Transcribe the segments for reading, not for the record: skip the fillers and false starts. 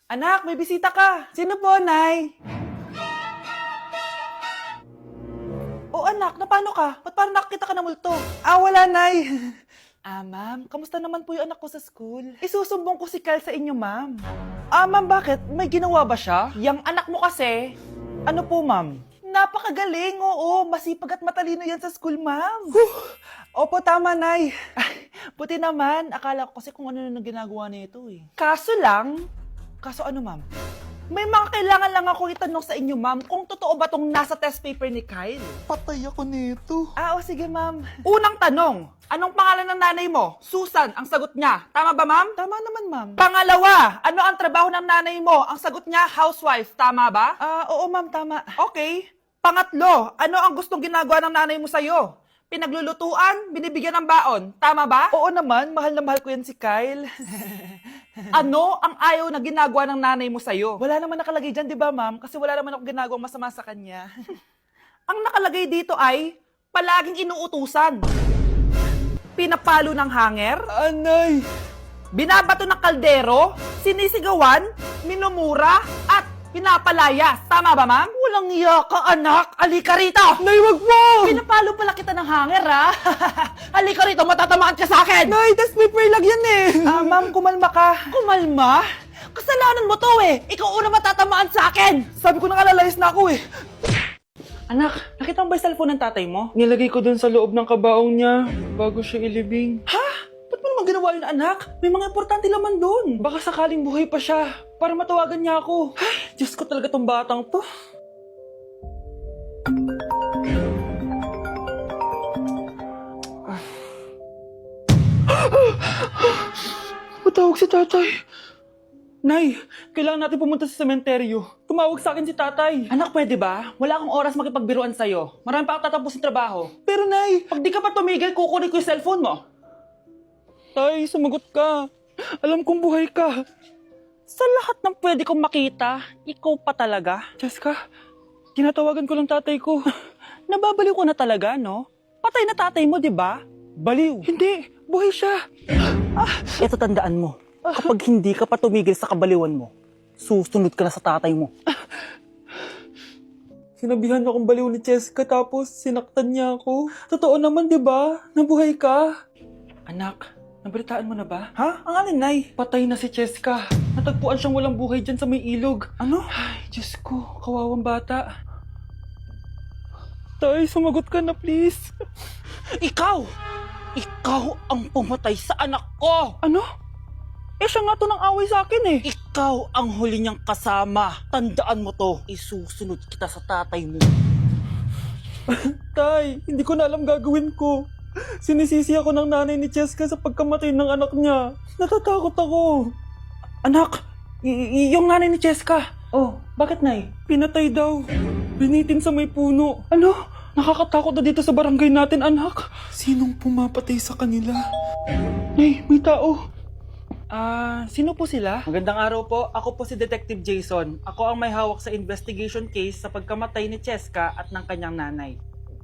Anak, may bisita ka. Sino po, Nay? O anak, na paano ka? Ba't parang nakakita ka ng multo? Wala, Nay. Ma'am, kamusta naman po yung anak ko sa school? Isusumbong ko si Kyle sa inyo, ma'am. Ma'am, bakit? May ginawa ba siya? Yang anak mo kasi. Ano po, ma'am? Napakagaling, oo. Masipag at matalino yan sa school, ma'am. Opo, tama, Nay. Ay, buti naman. Akala ko kasi kung ano nang ginagawa nito eh. Kaso ano, ma'am? May mga kailangan lang ako itanong sa inyo, ma'am, kung totoo ba tong nasa test paper ni Kyle? Patay ako nito. O sige, ma'am. Unang tanong, anong pangalan ng nanay mo? Susan, ang sagot niya. Tama ba, ma'am? Tama naman, ma'am. Pangalawa, ano ang trabaho ng nanay mo? Ang sagot niya, housewife. Tama ba? Oo, ma'am, tama. Okay. Pangatlo, ano ang gustong ginagawa ng nanay mo sa'yo? Pinaglulutuan, binibigyan ng baon. Tama ba? Oo naman, mahal na mahal ko yan si Kyle. Ano ang ayaw na ginagawa ng nanay mo sa'yo? Wala naman nakalagay dyan, di ba, ma'am? Kasi wala naman ako ginagawang masama sa kanya. Ang nakalagay dito ay, palaging inuutusan. Pinapalo ng hanger, Anay! binabato ng kaldero, sinisigawan, minumura, at pinapalayas. Tama ba, ma'am? Walang iya ka, anak. Halika rito! Nay, wag mo! Pinapalo pala kita ng hanger, ha? Halika rito, matatamaan ka sa akin! Nay, test paper lang yan eh! Ma'am, kumalma ka. Kumalma? Kasalanan mo to eh. Ikaw una matatamaan sa akin. Sabi ko nakalayas na ako eh. Anak, nakita mo ba yung cellphone ng tatay mo? Nilagay ko dun sa loob ng kabaong niya bago siya ilibing. Ha? Ba't mo naman ginawa yun, anak? May mga importante laman doon. Baka sakaling buhay pa siya para matawagan niya ako. Ay, Diyos ko talaga tong batang to. Matawag si tatay. Nay, kailangan natin pumunta sa sementeryo. Tumawag sa akin si tatay. Anak, pwede ba? Wala akong oras makipagbiruan sa'yo. Marami pa akong tatapusin trabaho. Pero nay, Pag di ka pa tumigil, kukunin ko yung cellphone mo. tay, sumagot ka. Alam kong buhay ka. Sa lahat ng pwede kong makita, ikaw pa talaga. Jessica, tinatawagan ko lang tatay ko. Nababaliw ko na talaga, no? Patay na tatay mo, di ba? Baliw. Hindi, buhay siya. Ito tandaan mo, kapag hindi ka pa tumigil sa kabaliwan mo, susunod ka na sa tatay mo. Sinabihan akong baliw ni Jessica tapos sinaktan niya ako. Totoo naman, di ba? Nabuhay ka. Anak, nabalitaan mo na ba? Ha? Ang alin, Nay? Patay na si Jessica. Natagpuan siyang walang buhay dyan sa may ilog. Ano? Ay, Diyos ko, kawawang bata. Tay, sumagot ka na please. Ikaw! Ikaw ang pumatay sa anak ko! Ano? Eh siya nga to ng away sa akin eh. Ikaw ang huli niyang kasama. Tandaan mo to. Isusunod kita sa tatay mo. Tay, hindi ko na alam gagawin ko. Sinisisi ako ng nanay ni Jessica sa pagkamatay ng anak niya. Natatakot ako. Anak, yung nanay ni Jessica. Oh, bakit, Nay? Pinatay daw. Binitin sa may puno. Ano? Nakakatakot na dito sa barangay natin, anak. Sinong pumapatay sa kanila? Nay, may tao. Sino po sila? Magandang araw po. Ako po si Detective Jason. Ako ang may hawak sa investigation case sa pagkamatay ni Cheska at ng kanyang nanay.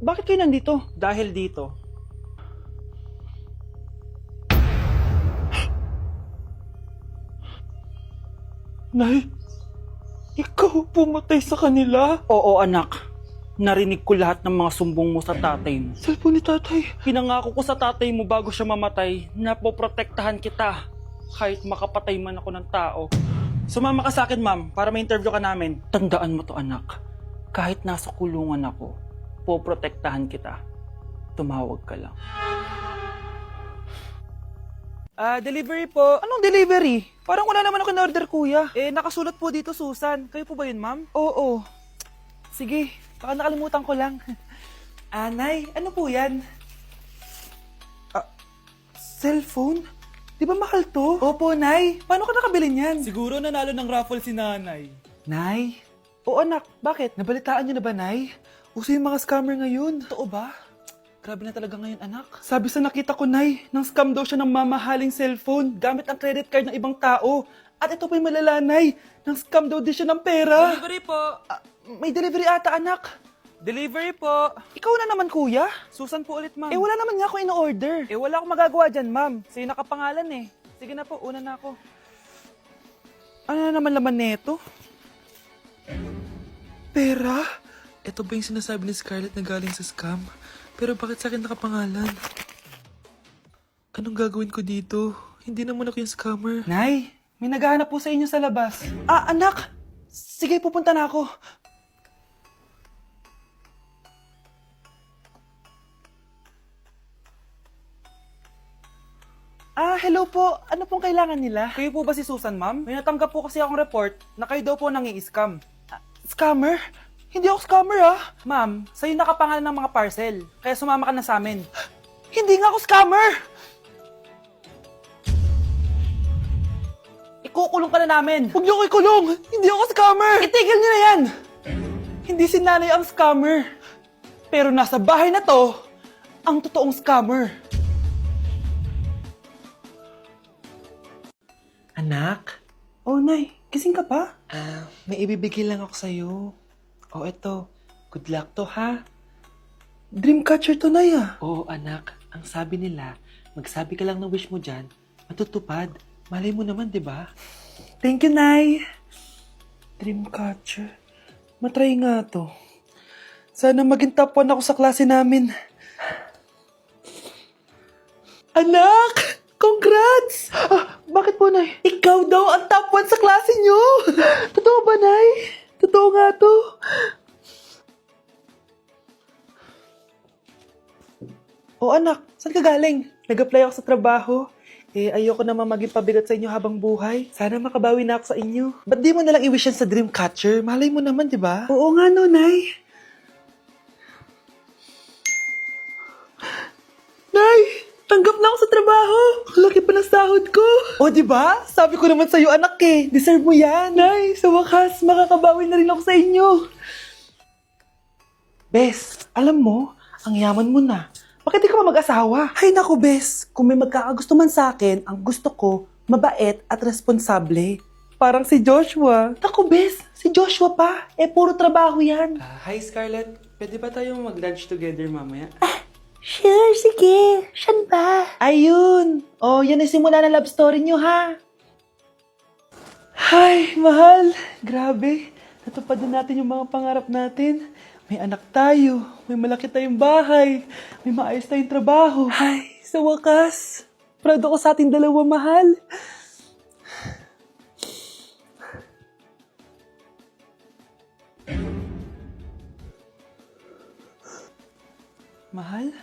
Bakit kayo nandito? Dahil dito. Nay, ikaw pumatay sa kanila? Oo, anak. Narinig ko lahat ng mga sumbong mo sa tatay mo. Cellphone ni tatay. Pinangako ko sa tatay mo bago siya mamatay na poprotektahan kita kahit makapatay man ako ng tao. Sumama ka sa akin, ma'am, para may interview ka namin. Tandaan mo to, anak. Kahit nasa kulungan ako, poprotektahan kita. Tumawag ka lang. Delivery po. Anong delivery? Parang wala naman ako in-order, kuya. Nakasulat po dito, Susan. Kayo po ba yun, ma'am? Oo. Sige, baka nakalimutan ko lang. Nay, ano po yan? Cellphone? Di ba mahal to? Opo, Nay. Paano ka nakabili niyan? Siguro nanalo ng raffle si nanay. Nay? Oo, anak. Bakit? Nabalitaan niyo na ba, Nay? Uso yung mga scammer ngayon. Totoo ba? Grabe na talaga ngayon, anak. Sabi sa nakita ko, Nay, nang scam daw siya ng mamahaling cellphone gamit ang credit card ng ibang tao. At ito pa yung malala, Nay, nang scam daw din siya ng pera. Delivery po. May delivery ata, anak. Delivery po. Ikaw na naman, kuya. Susan po ulit, ma'am. Wala naman nga ako in-order. Wala akong magagawa dyan, ma'am. Sa'yo nakapangalan eh. Sige na po, una na ako. Ano na naman laman neto? Pera? Ito ba yung sinasabi ni Scarlett na galing sa scam? Pero bakit sa akin nakapangalan? Anong gagawin ko dito? Hindi naman ako yung scammer. Nay, may naghahanap po sa inyo sa labas. Ah, anak! Sige, pupunta na ako. Ah, hello po. Ano pong kailangan nila? Kayo po ba si Susan, ma'am? May natanggap po kasi akong report na kayo daw po nangi-scam. Scammer? Hindi ako scammer, ah. Ma'am, sa'yo nakapangalan ng mga parcel. Kaya sumama ka na sa amin. Hindi nga ako scammer! Ikukulong ka na namin. Huwag niyo ko ikulong! Hindi ako scammer! Itigil niyo na yan! Hindi si nanay ang scammer. Pero nasa bahay na to, ang totoong scammer. Anak? Oh, Nay, gising ka pa? May ibibigay lang ako sa'yo. Oh, eto. Good luck to, ha? Dreamcatcher to, Nay, ah. Oo, anak. Ang sabi nila, magsabi ka lang ng wish mo dyan, matutupad. Malay mo naman, di ba? Thank you, Nay. Dreamcatcher. Matry nga to. Sana maging top 1 ako sa klase namin. Anak! Congrats! Bakit po, Nay? Ikaw daw ang top 1 sa klase nyo! Totoo ba, Nay? Totoo nga to. O anak, saan ka galing? Nag-apply ako sa trabaho. Ayoko naman maging pabigat sa inyo habang buhay. Sana makabawi na ako sa inyo. Ba't di mo nalang i-wish yan sa Dreamcatcher? Malay mo naman, di ba? Oo nga no, Nay. Nay! Tanggap na ako sa trabaho! Ang laki pa ng sahod ko! O, di ba? Sabi ko naman sa'yo, anak eh. Deserve mo yan. Nay, sa wakas, makakabawi na rin ako sa inyo. Bes, alam mo, ang yaman mo na. Bakit di ka pa mag-asawa? Ay naku, Bes. Kung may magkakagusto man sa akin, ang gusto ko, mabait at responsable. Parang si Joshua. Naku, Bes. Si Joshua pa. Puro trabaho yan. Hi, Scarlett. Pwede ba tayo mag-lunch together mamaya? Sure, sige. Saan ba? Ayun. Oh, yan ang simula ng love story nyo, ha? Ay, mahal. Grabe. Natupad na natin yung mga pangarap natin. May anak tayo. May malaki tayong bahay. May maayos tayong trabaho. Ay, sa wakas. Proud ako sa ating dalawa, mahal. Mahal?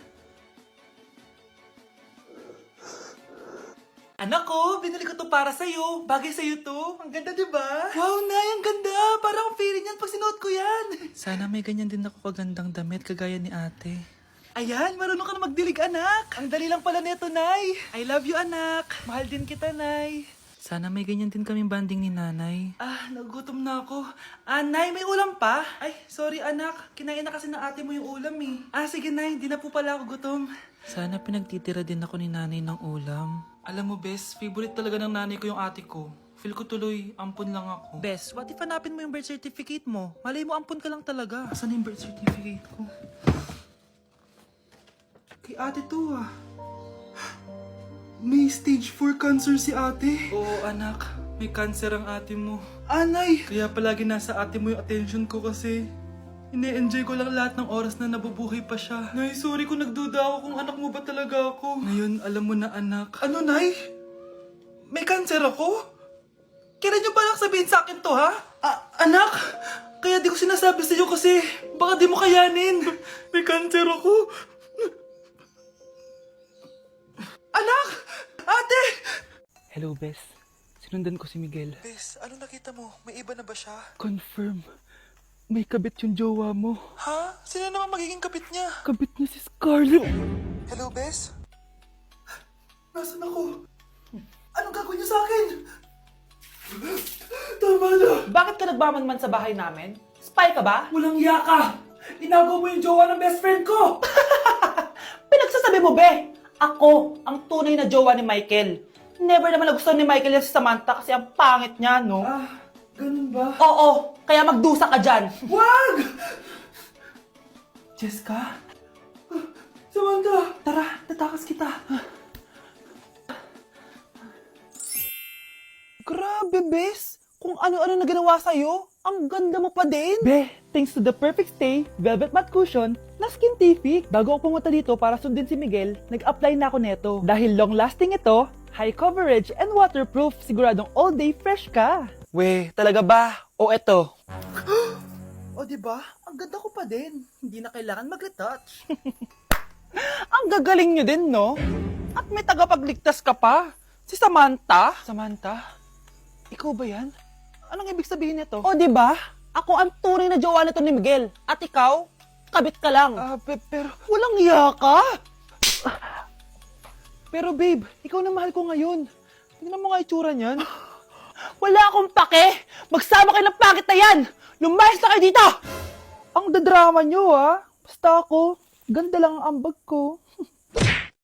Anak ko, binili ko to para sa'yo. Bagay sa'yo to. Ang ganda, di ba? Wow, Nay, ang ganda. Parang ang feeling yan pag sinuot ko yan. Sana may ganyan din ako kagandang damit kagaya ni ate. Ayan, marunong ka na magdilig, anak. Ang dali lang pala nito, Nay. I love you, anak. Mahal din kita, Nay. Sana may ganyan din kaming banding ni nanay. Nagutom na ako. Nay, may ulam pa? Ay, sorry, anak. Kinain na kasi ng ate mo yung ulam, eh. Sige, Nay. Di na po pala ako gutom. Sana pinagtitira din ako ni nanay ng ulam. Alam mo, Bes, favorite talaga ng nanay ko yung ate ko. Feel ko tuloy, ampun lang ako. Bes, what if hanapin mo yung birth certificate mo? Malay mo, ampun ka lang talaga. Asan yung birth certificate ko? Kay ate to, ah. May stage 4 cancer si ate. Oo, anak. May cancer ang ate mo. Anay! Kaya palagi nasa ate mo yung attention ko kasi ine-enjoy ko lang lahat ng oras na nabubuhay pa siya. Nay, sorry kung nagduda ako kung anak mo ba talaga ako. Ngayon, alam mo na, anak. Ano, Nay? May cancer ako? Kailan niyo balak sabihin sa akin to, ha? Anak! Kaya di ko sinasabi sa'yo kasi baka di mo kayanin. May cancer ako. Anak! Ate! Hello, Bes. Sinundan ko si Miguel. Bes, ano nakita mo? May iba na ba siya? Confirm. May kabit yung jowa mo. Ha? Sino naman magiging kapit niya? Kabit niya si Scarlett. Hello, Bes? Nasaan ako? Anong gagawin niyo sa akin? Tama na! Bakit ka nagmamanman sa bahay namin? Spy ka ba? Walang yaka! Inago mo yung jowa ng best friend ko! Pinagsasabi mo, be? Ako ang tunay na jowa ni Michael. Never naman nagustuhan ni Michael yan si Samantha kasi ang pangit niya, no? Ganun ba? Oo, kaya magdusa ka dyan. Wag! Jessica? Samantha! Tara, tatakas kita. Grabe, bes. kung ano-ano na ginawa sa'yo. Ang ganda mo pa din. Be, thanks to the Perfect Stay Velvet Matte Cushion na Skintific. Bago ako pumunta dito para sundin si Miguel, nag-apply na ako neto. Dahil long-lasting ito, high coverage and waterproof, siguradong all day fresh ka. We, talaga ba? O eto? O diba? Ang ganda ko pa din. Hindi na kailangan mag-retouch. Ang gagaling nyo din, no? At may tagapagligtas ka pa. Si Samantha. Samantha? Ikaw ba yan? Anong ibig sabihin nito? O, di ba? Ako ang tunay na jowa nito ni Miguel. At ikaw, kabit ka lang. Pero walang iya ka. Pero babe, ikaw na mahal ko ngayon. Tingnan mo nga itsura niyan. Wala akong pake. Magsama kayo ng pangit na yan. Lumayas na kayo dito. Ang dadrama nyo, ha? Basta ako, ganda lang ang ambag ko.